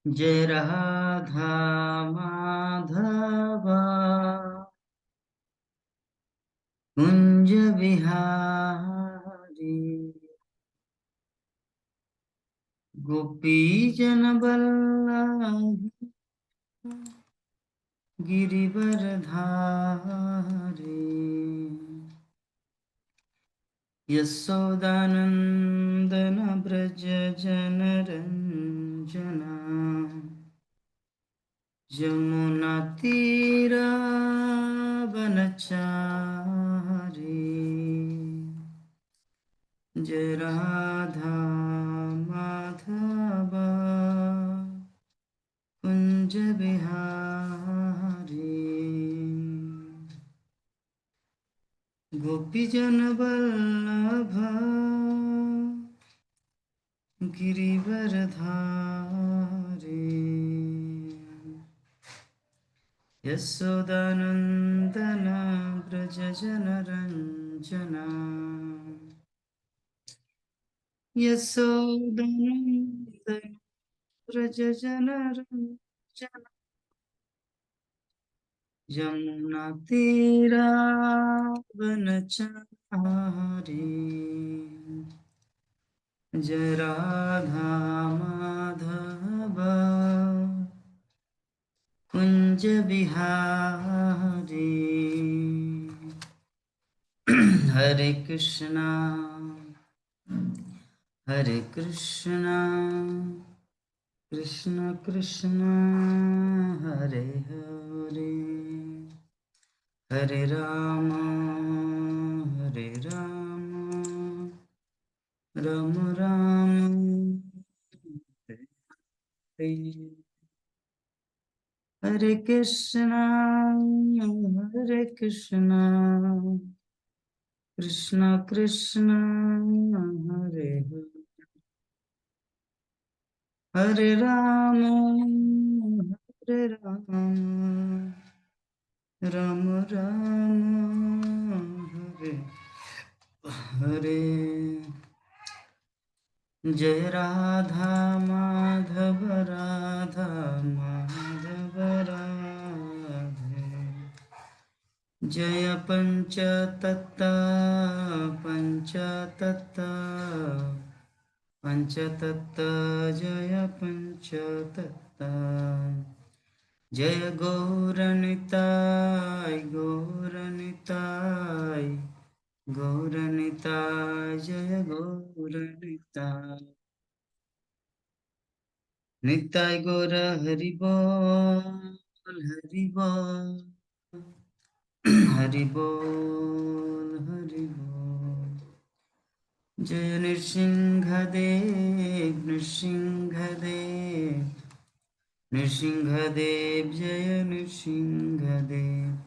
जय राधा माधवा कुंज बिहारी गोपी जन वल्लभ गिरिवरधारी यशोदानंदन ब्रज जनरंजना यमुना तीरा वनचारी जय राधा माधवा कुंज बिहारी गोपीजन वल्लभ गिरिवरधारी यशोदानंदन ब्रज जनरंजना यशोदानंदन ब्रज जनरंजना यमुना तीरा वनचारी जय राधा माधव कुंज बिहारी हरे कृष्णा कृष्ण कृष्ण हरे हरे हरे राम राम राम हरे हरे हरे कृष्णा कृष्ण कृष्ण हरे हरे राम राम हरे हरे जय राधा माधव राधे जय पंचतत्त जय पंचतत्त जय गौरनिताय जय गौरनिताय निताय गौर हरि बोल हरि बोल जय नृसिंहदेव जय नृसिंहदेव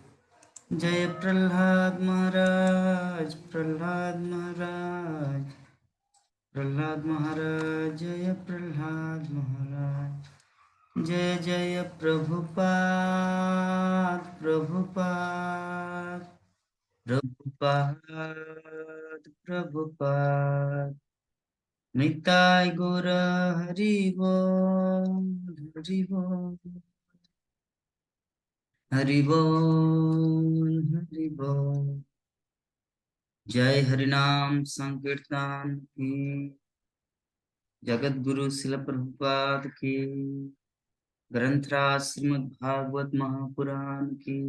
जय प्रहलाद महाराज जय प्रहलाद महाराज जय जय प्रभुपाद निताय गौर हरि बोल हरि बोल जय हरिनाम संकीर्तन की जगत गुरु शिल प्रभुपाद की ग्रंथराज श्रीमद् भागवत महापुराण की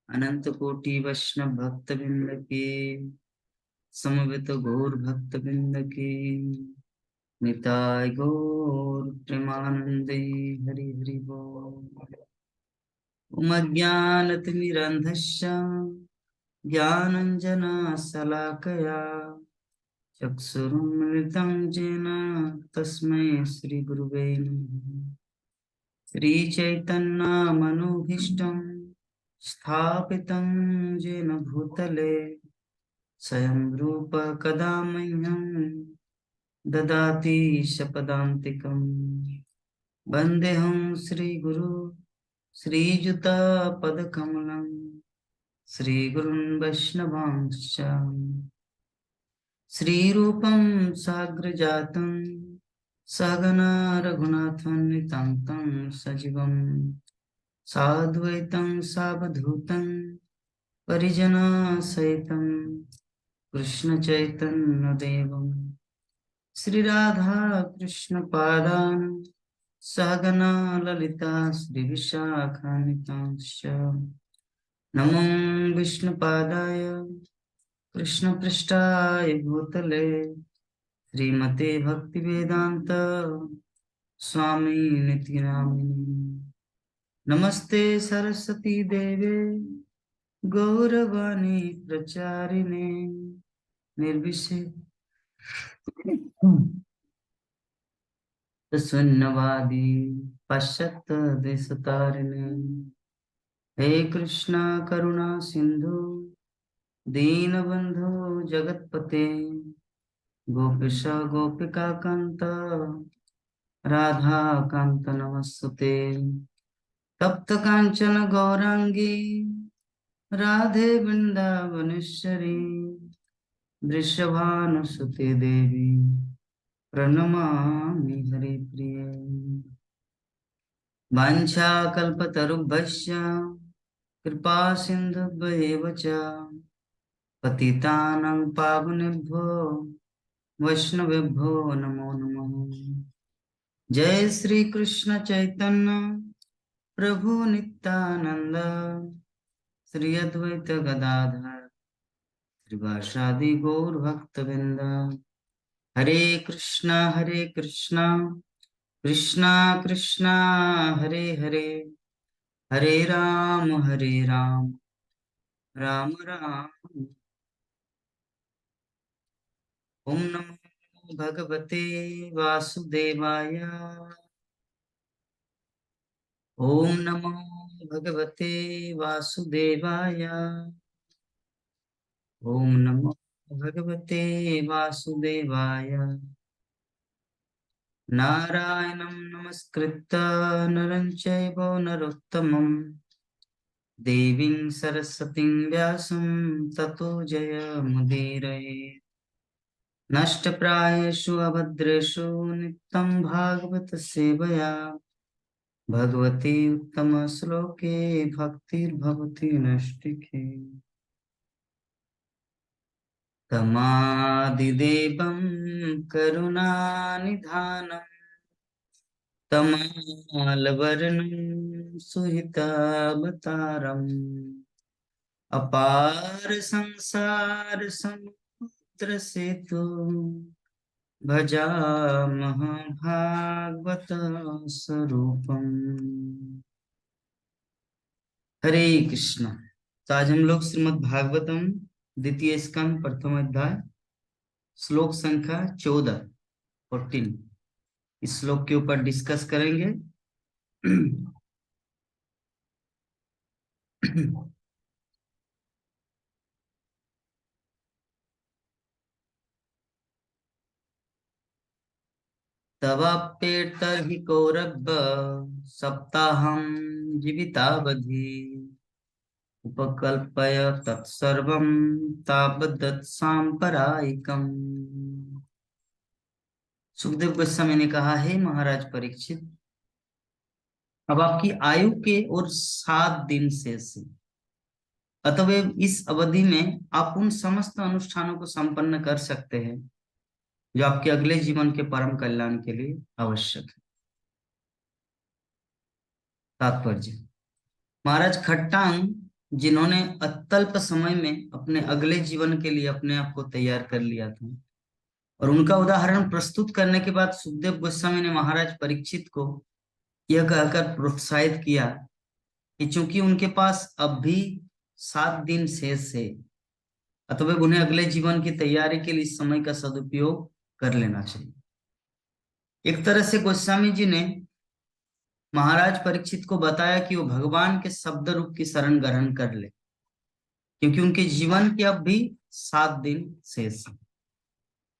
अनंत कोटि वैष्णव भक्त बिंद की समवेत गौर भक्त बिंद की निताय गौर प्रेमानंदे हरि हरि बोल ओम अज्ञानतिमिरन्धस्य ज्ञानञ्जनशलाकया चक्षुरुन्मिलितं येन तस्मै श्रीगुरुवे नमः श्रीचैतन्यमनोभीष्टं स्थापितं येन भूतले स्वयं रूप कदा मह्यं ददाति शपदान्तिकम् वन्देऽहं श्रीगुरु श्रीयुतपदकमलं श्रीगुरुन् वैष्णवांश्च श्रीरूपं साग्रजातं सहगना रघुनाथान्वितं तं सजीवं साद्वैतं सावधूतं परिजनसहितं कृष्णचैतन्यदेवं श्रीराधा कृष्णपादान् सहगना ललिता श्रीविशाखान्वितांश्च नमो विष्णुपादाय कृष्णपृष्ठाय भूतले श्रीमते भक्तिवेदांत स्वामी नित्यानंद नमस्ते सरस्वती देवे गौरवाणी प्रचारिणे निर्विशेष शून्यवादी पाश्चात्य देशतारिणे हे कृष्णा करुणा सिंधु दीनबंधु जगतपते गोपिश गोपिका कांत राधा कांत नमस्ते तप्त कांचन गौरांगी राधे वृंदावनेश्वरी वृषभानुसुते देवी प्रणमामि हरिप्रिये वाञ्छाकल्पतरुभ्यश्च कृपा सिन्धुभ्येव च पतितानां पावनेभ्यो वैष्णवेभ्यो नमो नमः जय श्री कृष्ण चैतन्य प्रभु नित्यानंद श्री अद्वैत गदाधर श्रीवासादि गौर भक्तवृंद हरे कृष्णा कृष्णा कृष्णा हरे हरे हरे राम राम राम ओम नमो भगवते वासुदेवाय ओम नमो भगवते वासुदेवाय ओम नमो भगवते वासुदेवाय नारायणं नमस्कृत्य नरं चैव नरोत्तमं देवीं सरस्वतीं व्यासं ततो जयमुदीरये नष्टप्रायेषु अभद्रेषु नित्यं भागवत सेवया भगवती उत्तमश्लोके भक्तिर्भवति नष्टिके तमादिदेवं करुणानिधानं तमालवर्णं सुहितावतारम् अपार संसार समुद्र सेतु भजामः भागवत स्वरूपम हरे कृष्ण। तो आज हम लोग श्रीमद् भागवतम द्वितीय स्कंद प्रथम अध्याय श्लोक संख्या 14 इस श्लोक के ऊपर डिस्कस करेंगे। तवाप्येतर्हि कौरव सप्ताहं जीवितावधि उपकल्पय तत्सर्वं तावदत्साम्प्रदायिकम्। सुखदेव गोस्वामी ने कहा है महाराज परीक्षित, अब आपकी आयु के और 7 दिन शेष है, अतः इस अवधि में आप उन समस्त अनुष्ठानों को संपन्न कर सकते हैं जो आपके अगले जीवन के परम कल्याण के लिए आवश्यक है। तात्पर्य, महाराज खट्टांग जिन्होंने अत्यल्प समय में अपने अगले जीवन के लिए अपने आप को तैयार कर लिया था, और उनका उदाहरण प्रस्तुत करने के बाद सुखदेव गोस्वामी ने महाराज परीक्षित को यह कहकर प्रोत्साहित किया कि चूंकि उनके पास अब भी 7 दिन शेष है, अतः उन्हें अगले जीवन की तैयारी के लिए इस समय का सदुपयोग कर लेना चाहिए। एक तरह से गोस्वामी जी ने महाराज परीक्षित को बताया कि वो भगवान के शब्द रूप की शरण ग्रहण कर ले, क्योंकि उनके जीवन के अब भी 7 दिन शेष है।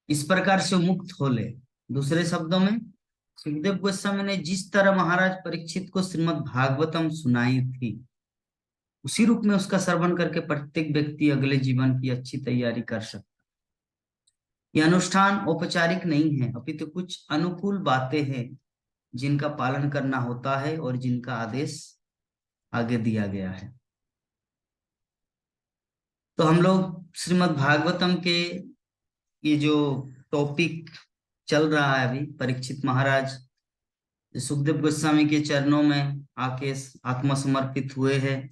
इस प्रकार से मुक्त हो ले। दूसरे शब्दों में सुखदेव गोस्वामी ने जिस तरह महाराज परीक्षित को श्रीमद् भागवतम सुनाई थी, उसी रूप में उसका श्रवण करके प्रत्येक व्यक्ति अगले जीवन की अच्छी तैयारी कर सकता। ये अनुष्ठान औपचारिक नहीं है, अपितु कुछ अनुकूल बातें हैं जिनका पालन करना होता है और जिनका आदेश आगे दिया गया है। तो हम लोग श्रीमद् भागवतम के ये जो टॉपिक चल रहा है अभी, परीक्षित महाराज सुखदेव गोस्वामी के चरणों में आके आत्मसमर्पित हुए हैं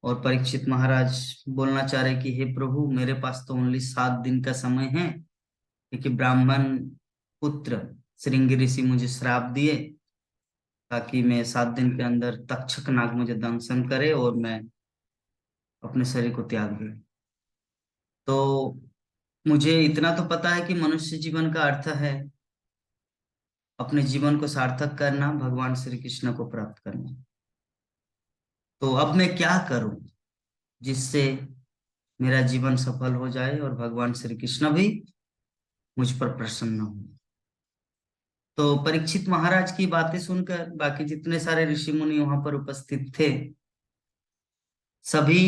और परीक्षित महाराज बोलना चाह रहे कि हे प्रभु, मेरे पास तो ओनली 7 दिन का समय है, क्योंकि ब्राह्मण पुत्र श्रृंगी ऋषि मुझे श्राप दिए ताकि मैं 7 दिन के अंदर तक्षक नाग मुझे दंशन करे और मैं अपने शरीर को त्याग दूं। तो मुझे इतना तो पता है कि मनुष्य जीवन का अर्थ है अपने जीवन को सार्थक करना, भगवान श्री कृष्ण को प्राप्त करना। तो अब मैं क्या करूं जिससे मेरा जीवन सफल हो जाए और भगवान श्री कृष्ण भी मुझ पर प्रसन्न हो। तो परीक्षित महाराज की बातें सुनकर बाकी जितने सारे ऋषि मुनि वहां पर उपस्थित थे, सभी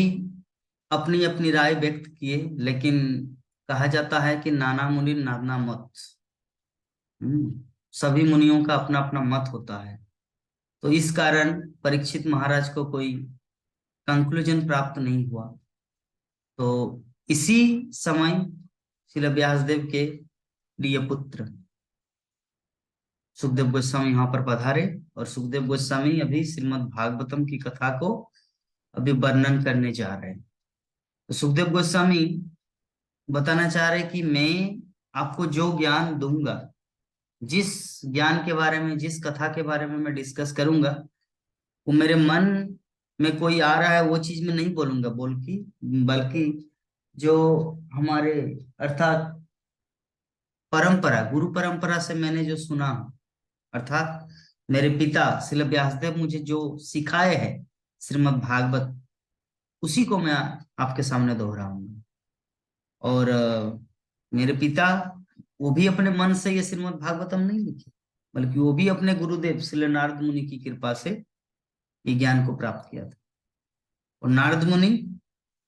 अपनी अपनी राय व्यक्त किए, लेकिन कहा जाता है कि नाना मुनि नाना मत। सभी मुनियों का अपना अपना मत होता है। तो इस कारण परीक्षित महाराज को कोई कंक्लूजन प्राप्त नहीं हुआ। तो इसी समय श्रील व्यासदेव के प्रिय पुत्र सुखदेव गोस्वामी यहाँ पर पधारे और सुखदेव गोस्वामी अभी श्रीमद् भागवतम की कथा को अभी वर्णन करने जा रहे हैं। तो सुखदेव गोस्वामी बताना चाह रहे कि मैं आपको जो ज्ञान दूंगा, जिस ज्ञान के बारे में, जिस कथा के बारे में मैं डिस्कस करूंगा, वो मेरे मन में कोई आ रहा है वो चीज मैं नहीं बोलूंगा बल्कि जो हमारे अर्थात परंपरा, गुरु परंपरा से मैंने जो सुना, अर्थात मेरे पिता श्रील व्यासदेव मुझे जो सिखाए हैं श्रीमद् भागवत, उसी को मैं आपके सामने दोहराऊंगा। और मेरे पिता वो भी अपने मन से ये श्रीमद् भागवतम नहीं लिखे, बल्कि वो भी अपने गुरुदेव श्री नारद मुनि की कृपा से ये ज्ञान को प्राप्त किया था। और नारद मुनि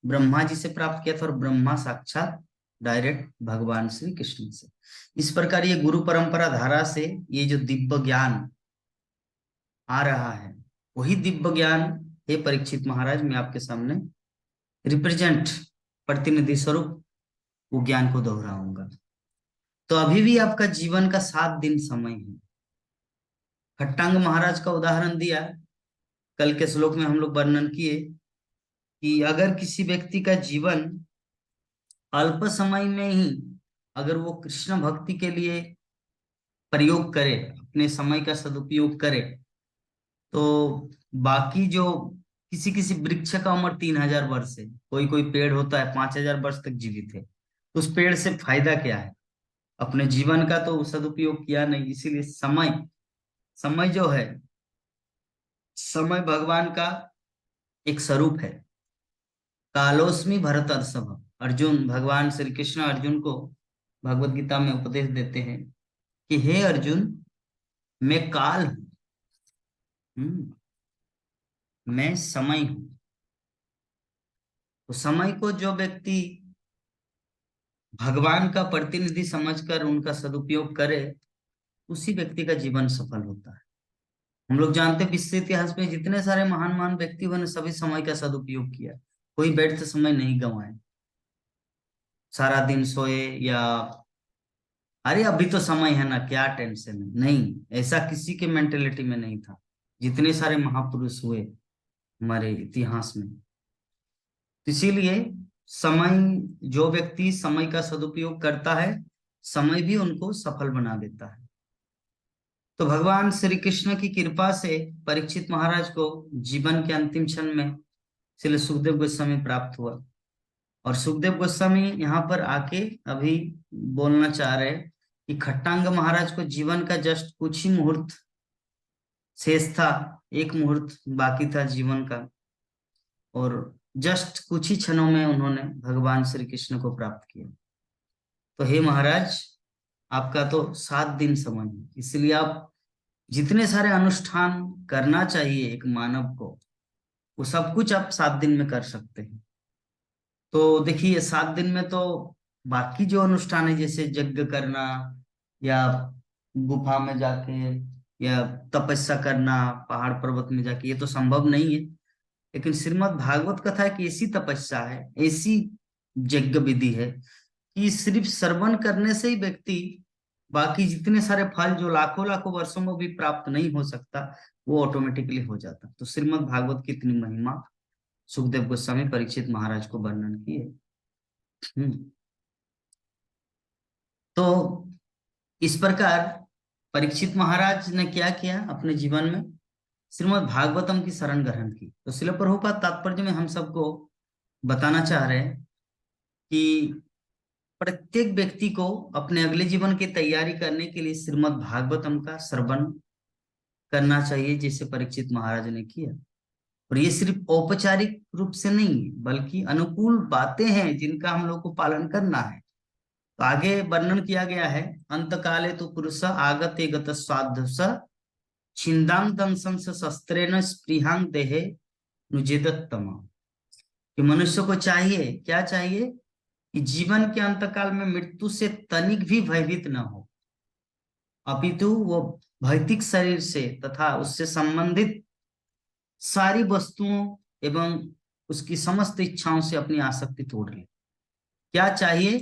ब्रह्मा जी से प्राप्त किया था और ब्रह्मा साक्षात डायरेक्ट भगवान श्री कृष्ण से। इस प्रकार ये गुरु परंपरा धारा से ये जो दिव्य ज्ञान आ रहा है, वही दिव्य ज्ञान हे परीक्षित महाराज मैं आपके सामने रिप्रेजेंट, प्रतिनिधि स्वरूप वो ज्ञान को दोहराऊंगा। तो अभी भी आपका जीवन का 7 दिन समय है। खट्टांग महाराज का उदाहरण दिया, कल के श्लोक में हम लोग वर्णन किए कि अगर किसी व्यक्ति का जीवन अल्प समय में ही अगर वो कृष्ण भक्ति के लिए प्रयोग करे, अपने समय का सदुपयोग करे, तो बाकी जो किसी किसी वृक्ष का उम्र 3000 वर्ष है, कोई कोई पेड़ होता है 5000 वर्ष तक जीवित है, तो उस पेड़ से फायदा क्या है? अपने जीवन का तो सदुपयोग किया नहीं। इसीलिए समय, समय जो है, समय भगवान का एक स्वरूप है। कालोस्मि भरतर्षभ, अर्जुन, भगवान श्री कृष्ण अर्जुन को भगवत गीता में उपदेश देते हैं कि हे अर्जुन, मैं काल हूं, मैं समय हूं। तो समय को जो व्यक्ति भगवान का प्रतिनिधि समझकर उनका सदुपयोग करे, उसी व्यक्ति का जीवन सफल होता है। हम लोग जानते हैं विश्व इतिहास में जितने सारे महान महान व्यक्ति बने, सभी समय का सदुपयोग किया, कोई व्यर्थ समय नहीं गंवाए, सारा दिन सोए या अरे अभी तो समय है ना, क्या टेंशन है, नहीं, ऐसा किसी के मेंटेलिटी में नहीं था। जितने सारे महापुरुष हुए हमारे इतिहास में, इसीलिए समय, जो व्यक्ति समय का सदुपयोग करता है, समय भी उनको सफल बना देता है। तो भगवान श्री कृष्ण की कृपा से परीक्षित महाराज को जीवन के अंतिम क्षण में श्री सुखदेव गोस्वामी प्राप्त हुआ। और सुखदेव गोस्वामी यहाँ पर आके अभी बोलना चाह रहे हैं कि खट्टांग महाराज को जीवन का जस्ट कुछ ही मुहूर्त शेष था, एक मुहूर्त बाकी था जीवन का, और जस्ट कुछ ही क्षणों में उन्होंने भगवान श्री कृष्ण को प्राप्त किया। तो हे महाराज, आपका तो 7 दिन समय है, इसलिए आप जितने सारे अनुष्ठान करना चाहिए एक मानव को, वो सब कुछ आप 7 दिन में कर सकते हैं। तो देखिए 7 दिन में तो बाकी जो अनुष्ठान है जैसे यज्ञ करना या गुफा में जाके या तपस्या करना पहाड़ पर्वत में जाके, ये तो संभव नहीं है। लेकिन श्रीमद् भागवत कथा एक ऐसी तपस्या है, ऐसी यज्ञ विधि है कि सिर्फ श्रवण करने से ही व्यक्ति बाकी जितने सारे फल जो लाखों लाखों वर्षों में भी प्राप्त नहीं हो सकता, वो ऑटोमेटिकली हो जाता। तो श्रीमद् भागवत की इतनी महिमा सुखदेव गोस्वामी परीक्षित महाराज को वर्णन की है। तो इस प्रकार परीक्षित महाराज ने क्या किया अपने जीवन में, श्रीमद् भागवतम की शरण ग्रहण की। तो श्रील प्रभुपाद तात्पर्य में हम सबको बताना चाह रहे हैं कि प्रत्येक व्यक्ति को अपने अगले जीवन की तैयारी करने के लिए श्रीमद् भागवतम का श्रवण करना चाहिए, जैसे परीक्षित महाराज ने किया। और ये सिर्फ औपचारिक रूप से नहीं बल्कि अनुकूल बातें हैं जिनका हम लोग को पालन करना है। तो आगे वर्णन किया गया है, अंत काले तो पुरुष आगते गत स्वाध्व छिंदांग दंसन शस्त्रेण स्पृहांग देहे नुजेदत्तम। कि मनुष्य को चाहिए, क्या चाहिए, कि जीवन के अंतकाल में मृत्यु से तनिक भी भयभीत न हो, अपितु वो भौतिक शरीर से तथा उससे संबंधित सारी वस्तुओं एवं उसकी समस्त इच्छाओं से अपनी आसक्ति तोड़ ले। क्या चाहिए,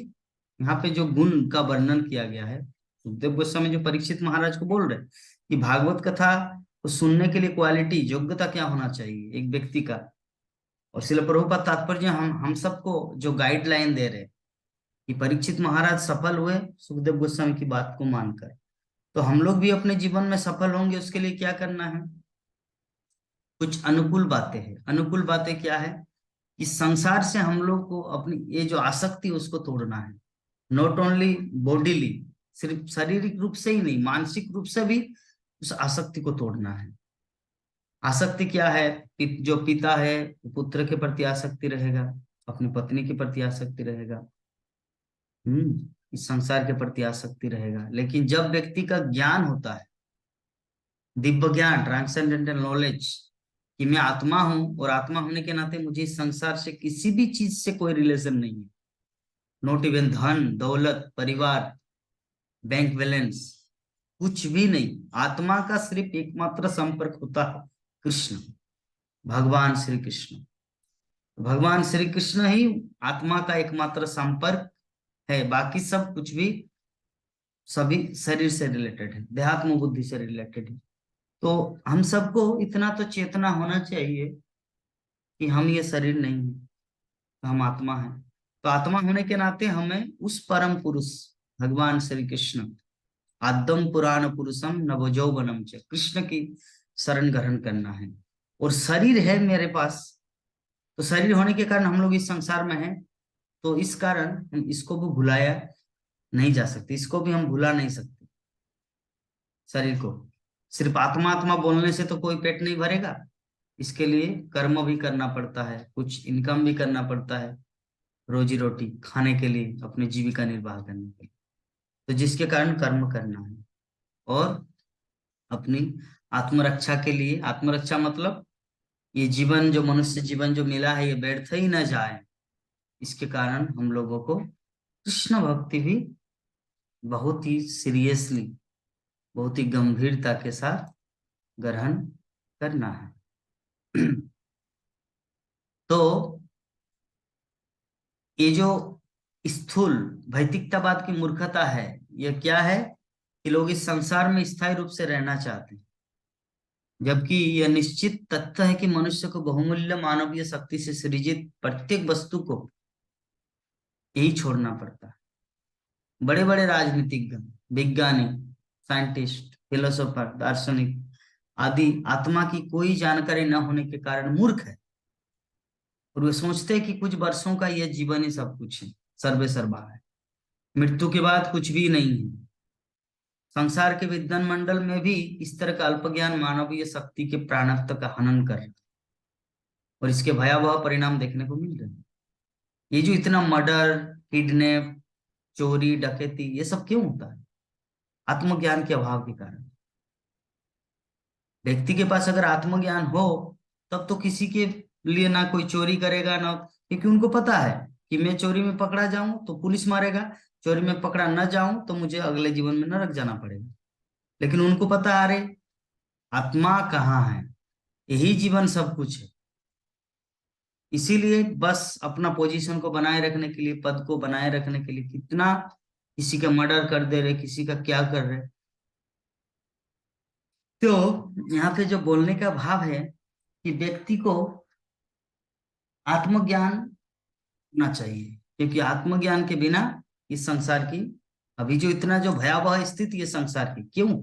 यहाँ पे जो गुण का वर्णन किया गया है, सुखदेव गोस्वामी जो परीक्षित महाराज को बोल रहे कि भागवत कथा को सुनने के लिए क्वालिटी, योग्यता क्या होना चाहिए एक व्यक्ति का। और श्रील प्रभुपाद तात्पर्य हम सबको जो गाइडलाइन दे रहे कि परीक्षित महाराज सफल हुए सुखदेव गोस्वामी की बात को मानकर, तो हम लोग भी अपने जीवन में सफल होंगे। उसके लिए क्या करना है, कुछ अनुकूल बातें हैं। अनुकूल बातें क्या है, कि संसार से हम लोग को अपनी ये जो आसक्ति उसको तोड़ना है। नॉट ओनली बॉडीली, सिर्फ शारीरिक रूप से ही नहीं, मानसिक रूप से भी उस आसक्ति को तोड़ना है। आसक्ति क्या है, जो पिता है पुत्र के प्रति आसक्ति रहेगा, अपनी पत्नी के प्रति आसक्ति रहेगा, इस संसार के प्रति आसक्ति रहेगा। लेकिन जब व्यक्ति का ज्ञान होता है, दिव्य ज्ञान, ट्रांसेंडेंटल नॉलेज, कि मैं आत्मा हूं और आत्मा होने के नाते मुझे इस संसार से किसी भी चीज से कोई रिलेशन नहीं है, नॉट इवन धन दौलत परिवार बैंक बैलेंस, कुछ भी नहीं। आत्मा का सिर्फ एकमात्र संपर्क होता है कृष्ण, भगवान श्री कृष्ण। भगवान श्री कृष्ण ही आत्मा का एकमात्र संपर्क है, बाकी सब कुछ भी सभी शरीर से रिलेटेड है, देहात्म बुद्धि से रिलेटेड है। तो हम सबको इतना तो चेतना होना चाहिए कि हम ये शरीर नहीं है, तो हम आत्मा है। तो आत्मा होने के नाते हमें उस परम पुरुष भगवान श्री कृष्ण, आद्यम पुराण पुरुषम नवजौवनम च, कृष्ण की शरण ग्रहण करना है। और शरीर है मेरे पास, तो शरीर होने के कारण हम लोग इस संसार में हैं, तो इस कारण हम इसको भी भुलाया नहीं जा सकते, इसको भी हम भुला नहीं सकते। शरीर को सिर्फ आत्मा आत्मा बोलने से तो कोई पेट नहीं भरेगा, इसके लिए कर्म भी करना पड़ता है, कुछ इनकम भी करना पड़ता है, रोजी रोटी खाने के लिए, अपनी जीविका निर्वाह करने के लिए। तो जिसके कारण कर्म करना है। और अपनी आत्मरक्षा के लिए, आत्मरक्षा मतलब ये जीवन, जो मनुष्य जीवन जो मिला है, ये व्यर्थ ही न जाए, इसके कारण हम लोगों को कृष्ण भक्ति भी बहुत ही सीरियसली, बहुत ही गंभीरता के साथ ग्रहण करना है। तो ये जो स्थूल भौतिकतावाद की मूर्खता है, यह क्या है, कि लोग इस संसार में स्थायी रूप से रहना चाहते हैं, जबकि यह निश्चित तथ्य है कि मनुष्य को बहुमूल्य मानवीय शक्ति से सृजित प्रत्येक वस्तु को यही छोड़ना पड़ता है। बड़े बड़े राजनीतिज्ञ, वैज्ञानिक, साइंटिस्ट, फिलोसोफर, दार्शनिक आदि आत्मा की कोई जानकारी न होने के कारण मूर्ख है, और वे सोचते हैं कि कुछ वर्षों का यह जीवन ही सब कुछ है, सर्वे सर्वा है, मृत्यु के बाद कुछ भी नहीं है। संसार के विद्वान मंडल में भी इस तरह का अल्पज्ञान मानवीय शक्ति के प्राणत्व का हनन कर रहे हैं, और इसके भयावह परिणाम देखने को मिल रहे हैं। ये जो इतना मर्डर, किडनैप, चोरी, डकैती, ये सब क्यों होता है? आत्मज्ञान के अभाव के कारण। व्यक्ति के पास अगर आत्मज्ञान हो, तब तो किसी के लिए ना कोई चोरी करेगा ना, क्योंकि उनको पता है कि मैं चोरी में पकड़ा जाऊं तो पुलिस मारेगा, चोरी में पकड़ा न जाऊं तो मुझे अगले जीवन में नरक जाना पड़ेगा। लेकिन उनको पता, अरे आत्मा कहाँ है, यही जीवन सब कुछ है। इसीलिए बस अपना पोजीशन को बनाए रखने के लिए, पद को बनाए रखने के लिए कितना किसी का मर्डर कर दे रहे, किसी का क्या कर रहे। तो यहाँ पे जो बोलने का भाव है कि व्यक्ति को आत्मज्ञान होना चाहिए, क्योंकि आत्मज्ञान के बिना इस संसार की, अभी जो इतना जो भयावह स्थिति है संसार की, क्यों?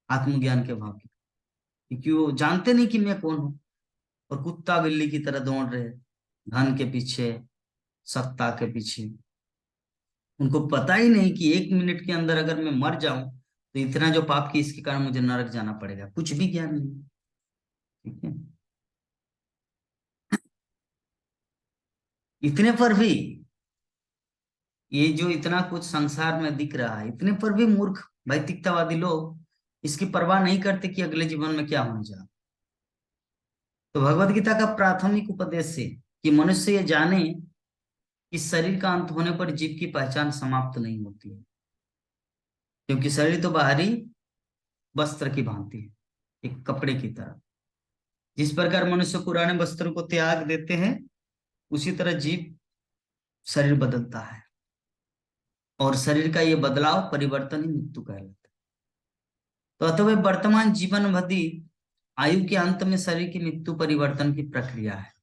आत्मज्ञान के भाव की, क्योंकि वो जानते नहीं कि मैं कौन हूं, और कुत्ता बिल्ली की तरह दौड़ रहे धन के पीछे, सत्ता के पीछे। उनको पता ही नहीं कि 1 मिनट के अंदर अगर मैं मर जाऊं तो इतना जो पाप की, इसके कारण मुझे नरक जाना पड़ेगा, कुछ भी ज्ञान नहीं। ठीक है, इतने पर भी ये जो इतना कुछ संसार में दिख रहा है, इतने पर भी मूर्ख भौतिकतावादी लोग इसकी परवाह नहीं करते कि अगले जीवन में क्या होने जा। तो भगवत गीता का प्राथमिक उपदेश है कि मनुष्य ये जाने कि शरीर का अंत होने पर जीव की पहचान समाप्त नहीं होती है, क्योंकि शरीर तो बाहरी वस्त्र की भांति है, एक कपड़े की तरह। जिस प्रकार मनुष्य पुराने वस्त्रों को त्याग देते हैं, उसी तरह जीव शरीर बदलता है, और शरीर का ये बदलाव परिवर्तन ही मृत्यु कहलाता है। तो अतः वर्तमान जीवन अवधि आयु के अंत में शरीर की मृत्यु परिवर्तन की प्रक्रिया है।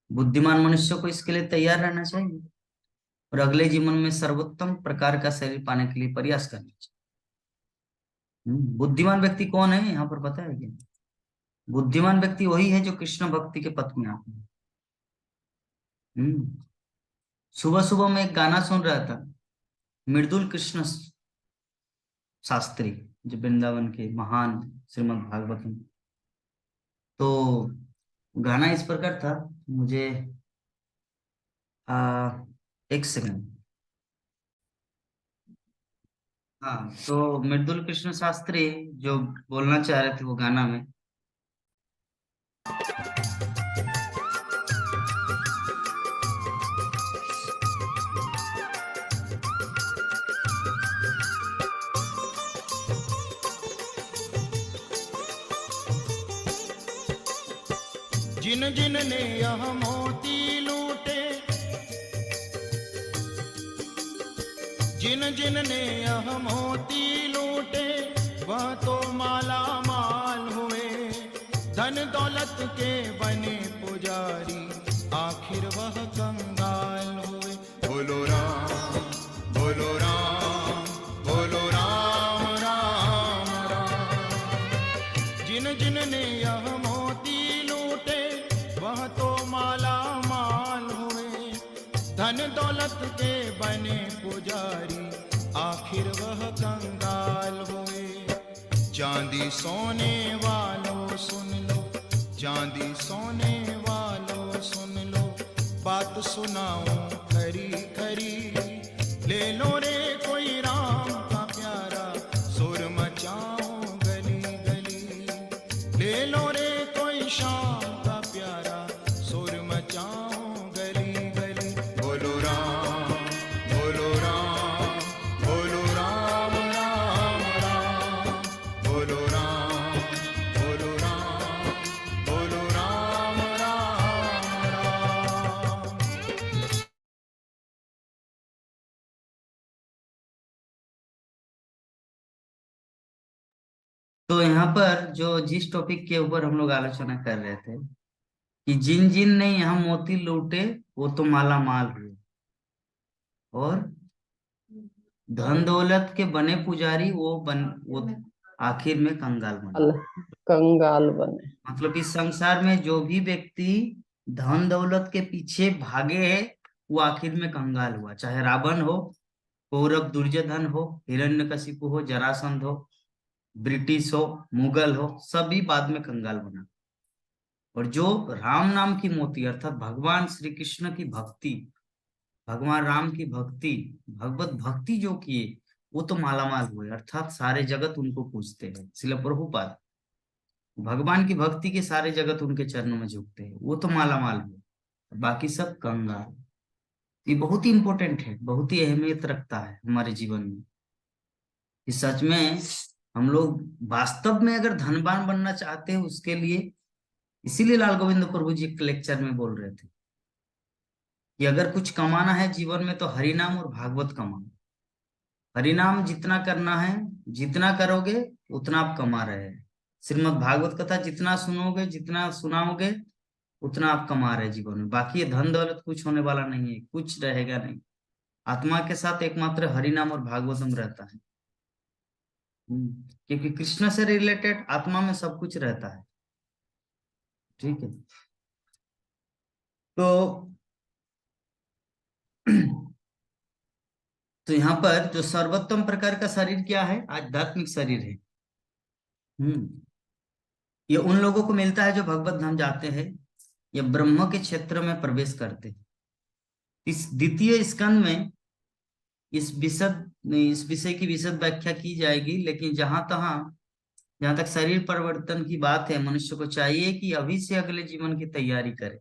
बुद्धिमान मनुष्य को इसके लिए तैयार रहना चाहिए और अगले जीवन में सर्वोत्तम प्रकार का शरीर पाने के लिए प्रयास करना चाहिए। बुद्धिमान व्यक्ति कौन है यहाँ पर पता है क्या? बुद्धिमान व्यक्ति वही है जो कृष्ण भक्ति के पथ में आते हैं। सुबह सुबह मैं एक गाना सुन रहा था, मृदुल कृष्ण शास्त्री, जो वृंदावन के महान श्रीमद् भागवतम। तो गाना इस प्रकार था, मुझे एक सेकंड। हाँ, तो मृदुल कृष्ण शास्त्री जो बोलना चाह रहे थे वो गाना में, जिन जिन ने यह मोती लूटे, जिन जिन ने यह मोती लूटे, वह तो माला माल हुए। धन दौलत के बने पुजारी, आखिर वह कंगाल हुए। बोलो राम, बोलो राम, बोलो राम राम राम। जिन जिन ने यह वह तो माला माल हुए। धन दौलत के बने पुजारी, आखिर वह कंगाल हुए। चांदी सोने वालों सुन लो, चांदी सोने वालों सुन लो, बात सुनाऊं खरी खरी। ले लो रे कोई राम का प्यारा, सुर मचाऊं गली गली। ले लो रे कोई शाम तो यहाँ पर जो जिस टॉपिक के ऊपर हम लोग आलोचना कर रहे थे कि जिन जिन ने यहाँ मोती लूटे वो तो माला माल हुए, और धन दौलत के बने पुजारी वो आखिर में कंगाल बने। कंगाल बने मतलब इस संसार में जो भी व्यक्ति धन दौलत के पीछे भागे है, वो आखिर में कंगाल हुआ। चाहे रावण हो, कौरव दुर्योधन हो, हिरण्यकशिपु हो, जरासंध हो, ब्रिटिश हो, मुगल हो, सभी बाद में कंगाल बना। और जो राम नाम की मोती अर्थात भगवान श्री कृष्ण की भक्ति, भगवान राम की भक्ति, भगवत भक्ति जो किए, वो तो मालामाल हुए, अर्थात सारे जगत उनको पूजते हैं। श्रील प्रभुपाद भगवान की भक्ति के सारे जगत उनके चरणों में झुकते हैं, वो तो मालामाल हुए, बाकी सब कंगाल। ये बहुत ही इंपॉर्टेंट है, बहुत ही अहमियत रखता है हमारे जीवन में। कि सच में हम लोग वास्तव में अगर धनवान बनना चाहते हैं उसके लिए, इसीलिए लाल गोविंद प्रभु जी एक लेक्चर में बोल रहे थे कि अगर कुछ कमाना है जीवन में तो हरिनाम और भागवत कमाओ। हरिनाम जितना करना है, जितना करोगे उतना आप कमा रहे हैं। श्रीमद् भागवत कथा जितना सुनोगे, जितना सुनाओगे, उतना आप कमा रहे हैं जीवन में। बाकी ये धन दौलत कुछ होने वाला नहीं है, कुछ रहेगा नहीं। आत्मा के साथ एकमात्र हरिनाम और भागवतम रहता है। क्योंकि कृष्ण से रिलेटेड आत्मा में सब कुछ रहता है। ठीक है, तो तो यहाँ पर जो सर्वोत्तम प्रकार का शरीर क्या है? आध्यात्मिक शरीर है। ये उन लोगों को मिलता है जो भगवत धाम जाते हैं या ब्रह्म के क्षेत्र में प्रवेश करते हैं। इस द्वितीय स्कंद में इस विषय की विशद व्याख्या की जाएगी, लेकिन जहां तक शरीर परिवर्तन की बात है, मनुष्य को चाहिए कि अभी से अगले जीवन की तैयारी करे।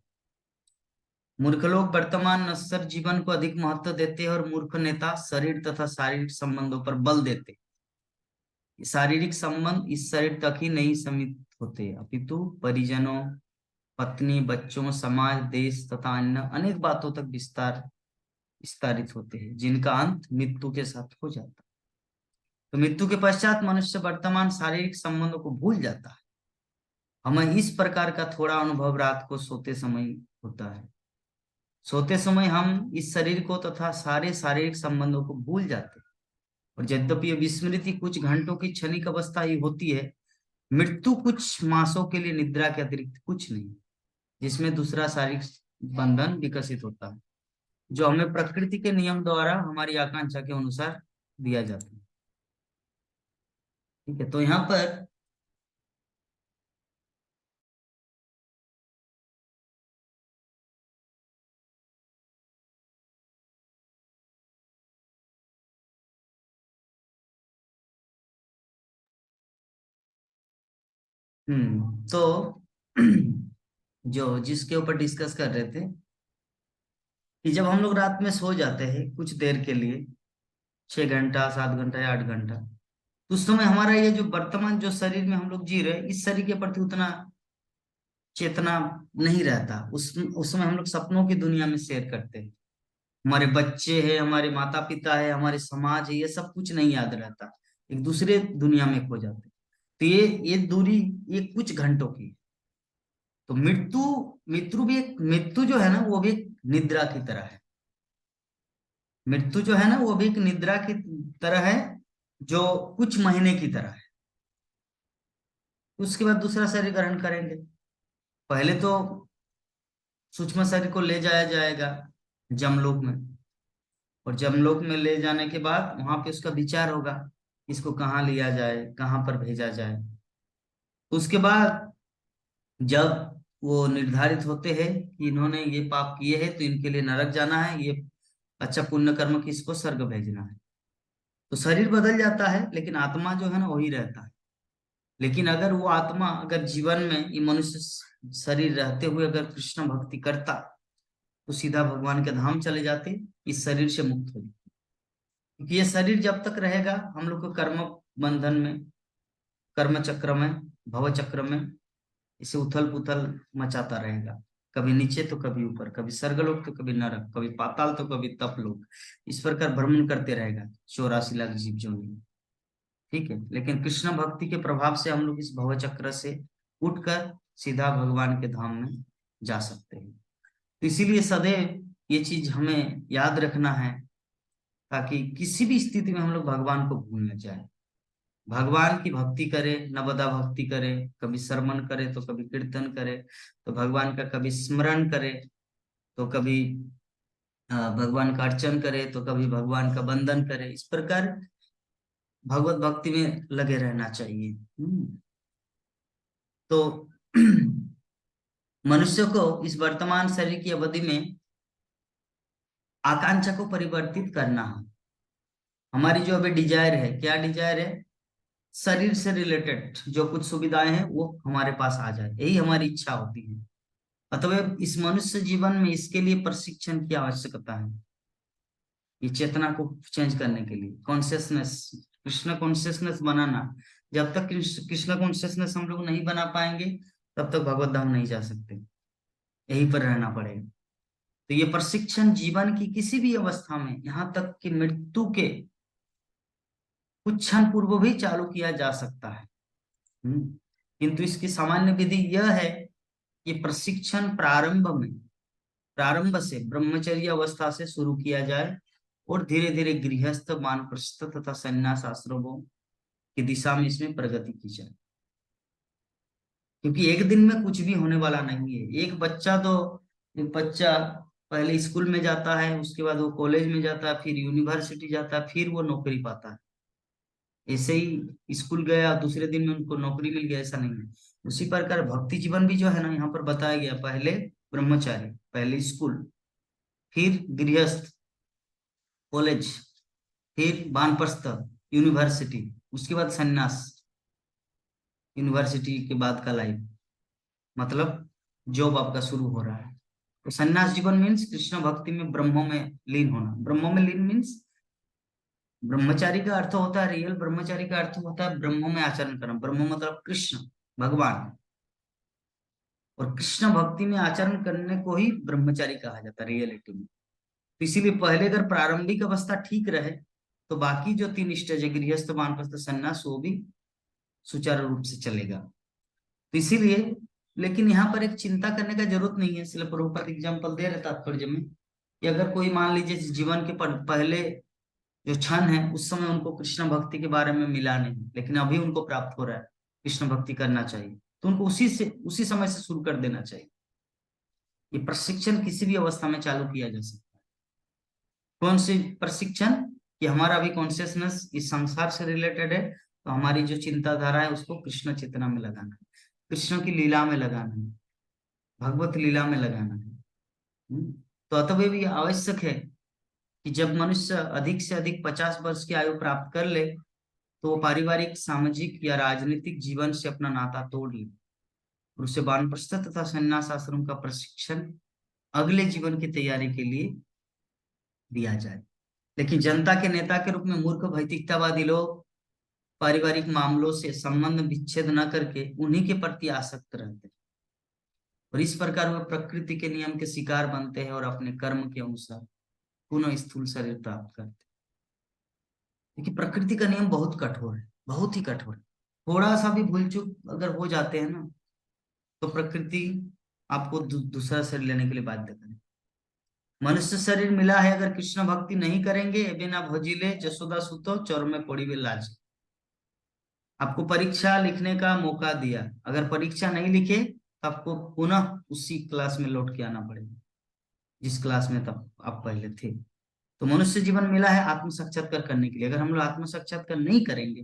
मूर्ख लोग वर्तमान नश्वर जीवन को अधिक महत्व देते हैं और मूर्ख नेता शरीर तथा शारीरिक संबंधों पर बल देते। शारीरिक संबंध इस शरीर तक ही नहीं सीमित होते, अपितु परिजनों, पत्नी, बच्चों, समाज, देश तथा अन्य अनेक बातों तक विस्तारित होते हैं, जिनका अंत मृत्यु के साथ हो जाता है। तो मृत्यु के पश्चात मनुष्य वर्तमान शारीरिक संबंधों को भूल जाता है। हमें इस प्रकार का थोड़ा अनुभव रात को सोते समय होता है। सोते समय हम इस शरीर को तथा सारे शारीरिक संबंधों को भूल जाते हैं। और यद्यपि ये विस्मृति कुछ घंटों की क्षणिक अवस्था ही होती है, मृत्यु कुछ मासों के लिए निद्रा के अतिरिक्त कुछ नहीं, जिसमें दूसरा शारीरिक बंधन विकसित होता है, जो हमें प्रकृति के नियम द्वारा हमारी आकांक्षा के अनुसार दिया जाता है। ठीक है, तो यहाँ पर तो जो जिसके ऊपर डिस्कस कर रहे थे कि जब हम लोग रात में सो जाते हैं कुछ देर के लिए, 6 घंटा, 7 घंटा या 8 घंटा, तो उस समय हमारा ये जो वर्तमान जो शरीर में हम लोग जी रहे हैं, इस शरीर के प्रति उतना चेतना नहीं रहता। उस समय हम लोग सपनों की दुनिया में शेयर करते हैं। हमारे बच्चे हैं, हमारे माता पिता है, हमारे समाज है, ये सब कुछ नहीं याद रहता, एक दूसरे दुनिया में खो जाते हैं। तो ये दूरी ये कुछ घंटों की है। तो मृत्यु जो है ना, वो भी एक निद्रा की तरह है। मृत्यु जो है ना, वो भी एक निद्रा की तरह है, जो कुछ महीने की तरह है। उसके बाद दूसरा शरीर ग्रहण करेंगे। पहले तो सूक्ष्म शरीर को ले जाया जाएगा जमलोक में, और जमलोक में ले जाने के बाद वहां पे उसका विचार होगा, इसको कहाँ लिया जाए, कहाँ पर भेजा जाए। उसके बाद जब वो निर्धारित होते हैं कि इन्होंने ये पाप किए हैं तो इनके लिए नरक जाना है, ये अच्छा पुण्य कर्म की इसको स्वर्ग भेजना है, तो शरीर बदल जाता है, लेकिन आत्मा जो है ना वही रहता है। लेकिन अगर वो आत्मा अगर जीवन में ये मनुष्य शरीर रहते हुए अगर कृष्ण भक्ति करता तो सीधा भगवान के धाम चले जाते, इस शरीर से मुक्त हो जाते। क्योंकि ये शरीर जब तक रहेगा हम लोग को कर्म बंधन में, कर्म चक्र में, भव चक्र में इसे उथल पुथल मचाता रहेगा। कभी नीचे तो कभी ऊपर, कभी स्वर्गलोक तो कभी नरक, कभी पाताल तो कभी तपलोक, इस प्रकार भ्रमण करते रहेगा 84 लाख जीव जोनि। ठीक है, लेकिन कृष्ण भक्ति के प्रभाव से हम लोग इस भव चक्र से उठकर सीधा भगवान के धाम में जा सकते हैं। तो इसीलिए सदैव ये चीज हमें याद रखना है, ताकि किसी भी स्थिति में हम लोग भगवान को भूल न जाए। भगवान की भक्ति करे, नवदा भक्ति करे, कभी श्रवण करे तो कभी कीर्तन करे, तो भगवान का कभी स्मरण करे तो कभी भगवान का अर्चन करे, तो कभी भगवान का वंदन करे। इस प्रकार भगवत भक्ति में लगे रहना चाहिए। तो मनुष्य को इस वर्तमान शरीर की अवधि में आकांक्षा को परिवर्तित करना है। हमारी जो अभी डिजायर है, क्या डिजायर है? शरीर से रिलेटेड जो कुछ सुविधाएं हैं वो हमारे पास आ जाए, यही हमारी इच्छा होती है। अतः इस मनुष्य जीवन में इसके लिए प्रशिक्षण की आवश्यकता है। ये चेतना को चेंज करने के लिए कॉन्शियसनेस, कृष्ण कॉन्शियसनेस बनाना। जब तक कृष्ण कॉन्शियसनेस हम लोग नहीं बना पाएंगे तब तक भगवत धाम नहीं जा सकते, यहीं पर रहना पड़ेगा। तो ये प्रशिक्षण जीवन की किसी भी अवस्था में, यहाँ तक कि मृत्यु के कुछ क्षण पूर्व भी चालू किया जा सकता है। किंतु इसकी सामान्य विधि यह है कि प्रशिक्षण प्रारंभ से ब्रह्मचर्य अवस्था से शुरू किया जाए और धीरे धीरे गृहस्थ, वानप्रस्थ तथा संन्यास आश्रमों की दिशा में इसमें प्रगति की जाए। क्योंकि एक दिन में कुछ भी होने वाला नहीं है। एक बच्चा पहले स्कूल में जाता है, उसके बाद वो कॉलेज में जाता है, फिर यूनिवर्सिटी जाता है, फिर वो नौकरी पाता है। ऐसे ही स्कूल गया दूसरे दिन में उनको नौकरी मिल गया, ऐसा नहीं है। उसी प्रकार भक्ति जीवन भी जो है ना, यहाँ पर बताया गया, पहले ब्रह्मचारी, पहले स्कूल, फिर गृहस्थ, कॉलेज, फिर वानप्रस्थ, यूनिवर्सिटी, उसके बाद सन्यास, यूनिवर्सिटी के बाद का लाइफ, मतलब जॉब आपका शुरू हो रहा है। तो सन्यास जीवन मीन्स कृष्ण भक्ति में, ब्रह्मों में लीन होना। ब्रह्मों में लीन मीन्स, ब्रह्मचारी का अर्थ होता है, रियल ब्रह्मचारी का अर्थ होता है ब्रह्मों में आचरण करना। ब्रह्म मतलब कृष्ण भगवान, और कृष्ण भक्ति में आचरण करने को ही ब्रह्मचारी कहा जाता है रियलिटी में। तो इसीलिए पहले अगर प्रारंभिक अवस्था ठीक रहे तो बाकी जो 3 स्टेज है, गृहस्थ, वानप्रस्थ, सन्यास, वो भी सुचारू रूप से चलेगा। तो इसीलिए, लेकिन यहाँ पर एक चिंता करने का जरूरत नहीं है। इसलिए प्रभुपाद एग्जाम्पल दे रहे तात्पर्य में कि अगर कोई मान लीजिए जीवन के पहले जो क्षण है उस समय उनको कृष्ण भक्ति के बारे में मिला नहीं, लेकिन अभी उनको प्राप्त हो रहा है, कृष्ण भक्ति करना चाहिए, तो उनको उसी समय से शुरू कर देना चाहिए। ये प्रशिक्षण किसी भी अवस्था में चालू किया जा सकता है। कौन सी प्रशिक्षण? कि हमारा अभी कॉन्शियसनेस इस संसार से रिलेटेड है, तो हमारी जो चिंताधारा है उसको कृष्ण चेतना में लगाना है, कृष्ण की लीला में लगाना है, भगवत लीला में लगाना है। तो अतः ये आवश्यक है कि जब मनुष्य अधिक से अधिक 50 वर्ष की आयु प्राप्त कर ले तो वो पारिवारिक, सामाजिक या राजनीतिक जीवन से अपना नाता तोड़ ले और उसे वानप्रस्थ तथा संन्यास आश्रम का प्रशिक्षण अगले जीवन की तैयारी के लिए दिया जाए। लेकिन जनता के नेता के रूप में मूर्ख भौतिकतावादी लोग पारिवारिक मामलों से संबंध विच्छेद न करके उन्हीं के प्रति आसक्त रहते हैं और इस प्रकार वे प्रकृति के नियम के शिकार बनते हैं और अपने कर्म के अनुसार पुनः स्थूल शरीर प्राप्त करते हैं। क्योंकि प्रकृति का नियम बहुत कठोर है, बहुत ही कठोर है। थोड़ा सा भी भूल चूक अगर हो जाते हैं ना, तो प्रकृति आपको दूसरा शरीर लेने के लिए बाध्य करें। मनुष्य शरीर मिला है, अगर कृष्ण भक्ति नहीं करेंगे, बिना भोजिले जसोदा सुतो चौर में पड़ी हुई लाज। आपको परीक्षा लिखने का मौका दिया, अगर परीक्षा नहीं लिखे तो आपको पुनः उसी क्लास में लौट के आना पड़ेगा जिस क्लास में तब आप पहले थे। तो मनुष्य जीवन मिला है आत्म साक्षात्कार करने के लिए। अगर हम लोग आत्म साक्षात्कार नहीं करेंगे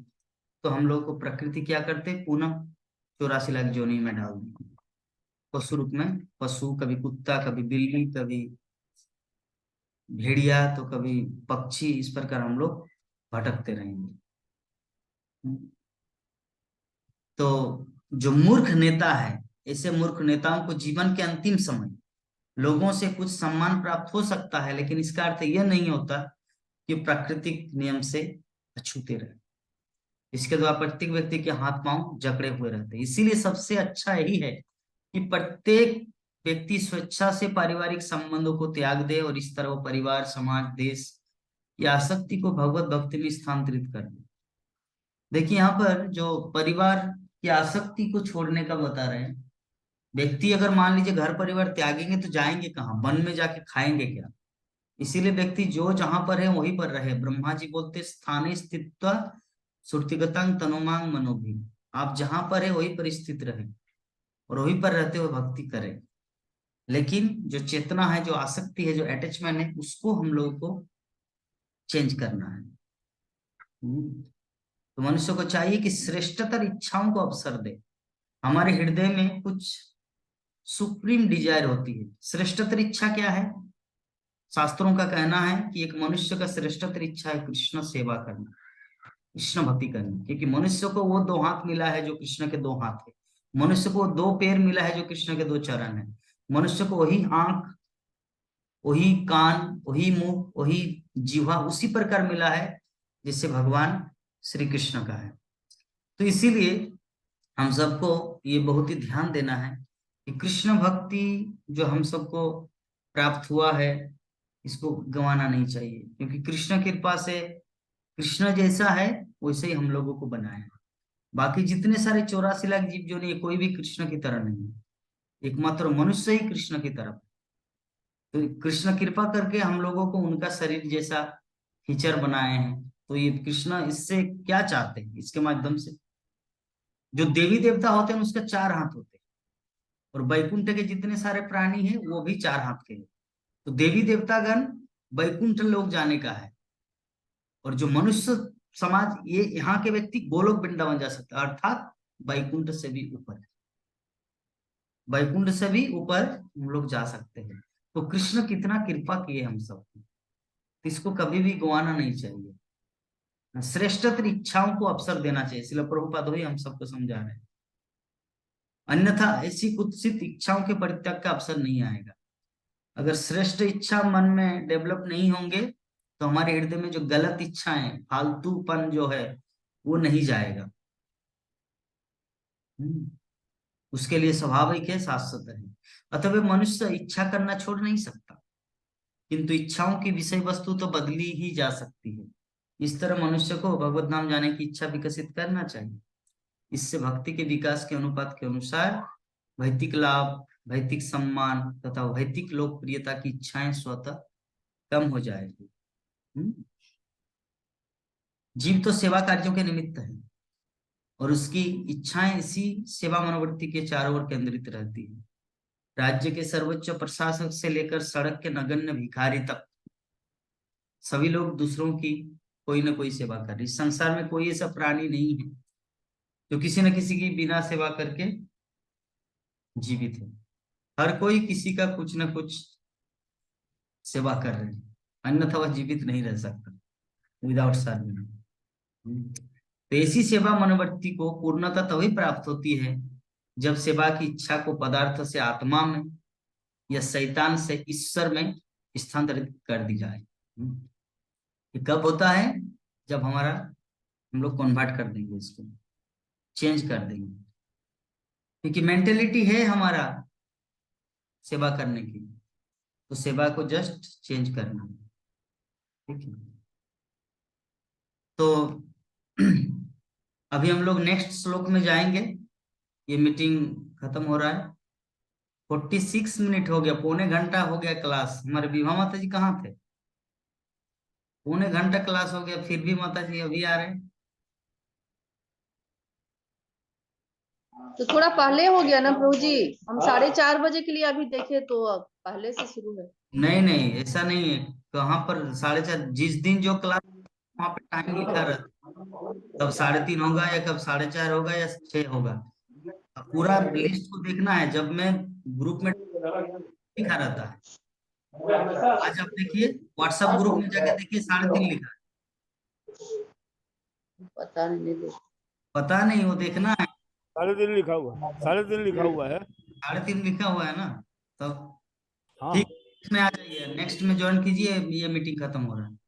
तो हम लोग को प्रकृति क्या करते, पुनः 84 लाख योनि में डाल देंगे, पशु रूप में। पशु, कभी कुत्ता, कभी बिल्ली, कभी भेड़िया, तो कभी पक्षी, इस प्रकार हम लोग भटकते रहेंगे। तो जो मूर्ख नेता है, ऐसे मूर्ख नेताओं को जीवन के अंतिम समय लोगों से कुछ सम्मान प्राप्त हो सकता है, लेकिन इसका अर्थ यह नहीं होता कि प्राकृतिक नियम से अछूते रहे। इसके द्वारा प्रत्येक व्यक्ति के हाथ पांव जकड़े हुए रहते हैं। इसीलिए सबसे अच्छा यही है कि प्रत्येक व्यक्ति स्वेच्छा से पारिवारिक संबंधों को त्याग दे और इस तरह वो परिवार, समाज, देश या आसक्ति को भगवत भक्ति में स्थानांतरित कर दे। देखिए यहाँ पर जो परिवार की आसक्ति को छोड़ने का बता रहे हैं, व्यक्ति अगर मान लीजिए घर परिवार त्यागेंगे तो जाएंगे कहाँ, वन में जाके खाएंगे क्या? इसीलिए व्यक्ति जो जहां पर है वहीं पर रहे। ब्रह्मा जी बोलते स्थाने स्थित्वा सुरतिगतांग तनुमांग मनोभी, आप जहां पर है वहीं पर स्थित रहे और वहीं पर रहते हुए भक्ति करें। लेकिन जो चेतना है, जो आसक्ति है, जो अटैचमेंट है, उसको हम लोगों को चेंज करना है। तो मनुष्य को चाहिए कि श्रेष्ठतर इच्छाओं को अवसर दे। हमारे हृदय में कुछ सुप्रीम डिजायर होती है। श्रेष्ठतर इच्छा क्या है? शास्त्रों का कहना है कि एक मनुष्य का श्रेष्ठतर इच्छा है कृष्ण सेवा करना, कृष्ण भक्ति करनी। क्योंकि मनुष्य को वो 2 हाथ मिला है जो कृष्ण के 2 हाथ है, मनुष्य को 2 पैर मिला है जो कृष्ण के 2 चरण है, मनुष्य को वही आंख, वही कान, वही मुंह, वही जिह्वा उसी प्रकार मिला है जिससे भगवान श्री कृष्ण का है। तो इसीलिए हम सबको ये बहुत ही ध्यान देना है कि कृष्ण भक्ति जो हम सबको प्राप्त हुआ है इसको गंवाना नहीं चाहिए, क्योंकि कृष्ण कृपा से कृष्ण जैसा है वैसे ही हम लोगों को बनाया है। बाकी जितने सारे 84 लाख जीव जो नहीं, कोई भी कृष्ण की तरह नहीं है, एकमात्र मनुष्य ही कृष्ण की तरफ। तो कृष्ण कृपा करके हम लोगों को उनका शरीर जैसा फीचर बनाए हैं। तो ये कृष्ण इससे क्या चाहते हैं, इसके माध्यम से जो देवी देवता होते हैं उसके 4 हाथ होते हैं, और वैकुंठ के जितने सारे प्राणी हैं वो भी 4 हाथ के हैं। तो देवी देवतागण वैकुंठ लोग जाने का है, और जो मनुष्य समाज ये यहाँ के व्यक्ति गोलोक वृंदावन जा सकते हैं, अर्थात वैकुंठ से भी ऊपर, वैकुंठ से भी ऊपर हम लोग जा सकते हैं। तो कृष्ण कितना कृपा किए हम सब, इसको कभी भी गंवाना नहीं चाहिए। श्रेष्ठतर इच्छाओं को अवसर देना चाहिए, इसलिए प्रभुपाद ही हम सबको समझा रहे हैं। अन्यथा ऐसी कुत्सित इच्छाओं के परित्याग का अवसर नहीं आएगा। अगर श्रेष्ठ इच्छा मन में डेवलप नहीं होंगे तो हमारे हृदय में जो गलत इच्छाएं, फालतूपन जो है वो नहीं जाएगा। उसके लिए स्वाभाविक है, शाश्वत है। अतः मनुष्य इच्छा करना छोड़ नहीं सकता, किंतु इच्छाओं की विषय वस्तु तो बदली ही जा सकती है। इस तरह मनुष्य को भगवत नाम जाने की इच्छा विकसित करना चाहिए। इससे भक्ति के विकास के अनुपात के अनुसार भौतिक लाभ, भौतिक सम्मान तथा भौतिक लोकप्रियता की इच्छाएं स्वतः कम हो जाएगी। जीव तो सेवा कार्यों के निमित्त है, और उसकी इच्छाएं इसी सेवा मनोवृत्ति के चारों ओर केंद्रित रहती है। राज्य के सर्वोच्च प्रशासक से लेकर सड़क के नगण्य भिखारी तक सभी लोग दूसरों की कोई ना कोई सेवा कर रहे। इस संसार में कोई ऐसा प्राणी नहीं है जो किसी न किसी की बिना सेवा करके जीवित है। हर कोई किसी का कुछ न कुछ सेवा कर रहे हैं, अन्यथा वह जीवित नहीं रह सकता विदाउट सर्विंग। तो ऐसी सेवा मनोवृत्ति को पूर्णता तभी प्राप्त होती है जब सेवा की इच्छा को पदार्थ से आत्मा में या शैतान से ईश्वर में स्थानांतरित कर दी जाए। ये कब होता है? जब हम लोग कन्वर्ट कर देंगे, इसको चेंज कर देंगे, क्योंकि मेंटेलिटी है हमारा सेवा करने की, तो सेवा को जस्ट चेंज करना है। ठीक है, तो अभी हम लोग नेक्स्ट श्लोक में जाएंगे। ये मीटिंग खत्म हो रहा है, 46 मिनट हो गया, पौने घंटा हो गया क्लास। हमारे विभा माता जी कहाँ थे? पौने घंटा क्लास हो गया, फिर भी माता जी अभी आ रहे हैं। तो थोड़ा पहले हो गया ना प्रभु जी, हम 4:30 बजे के लिए अभी देखे तो अब पहले से शुरू है। नहीं नहीं, ऐसा नहीं है। कहाँ पर 4:30? जिस दिन जो क्लास वहाँ पे टाइम लिखा रहता, कब 3:30 होगा या कब 4:30 होगा या 6 होगा। अब पूरा लिस्ट को देखना है, जब मैं ग्रुप में लिखा रहता है। आज आप देखिए व्हाट्सएप ग्रुप में जाके देखिए 3:30 लिखा है। पता नहीं, पता नहीं, वो देखना है। 3:30 लिखा हुआ, 3:30 लिखा हुआ है। 3:30 लिखा हुआ है ना, तब हाँ ठीक। इसमें आ जाइए, नेक्स्ट में ज्वाइन कीजिए, ये मीटिंग खत्म हो रहा है।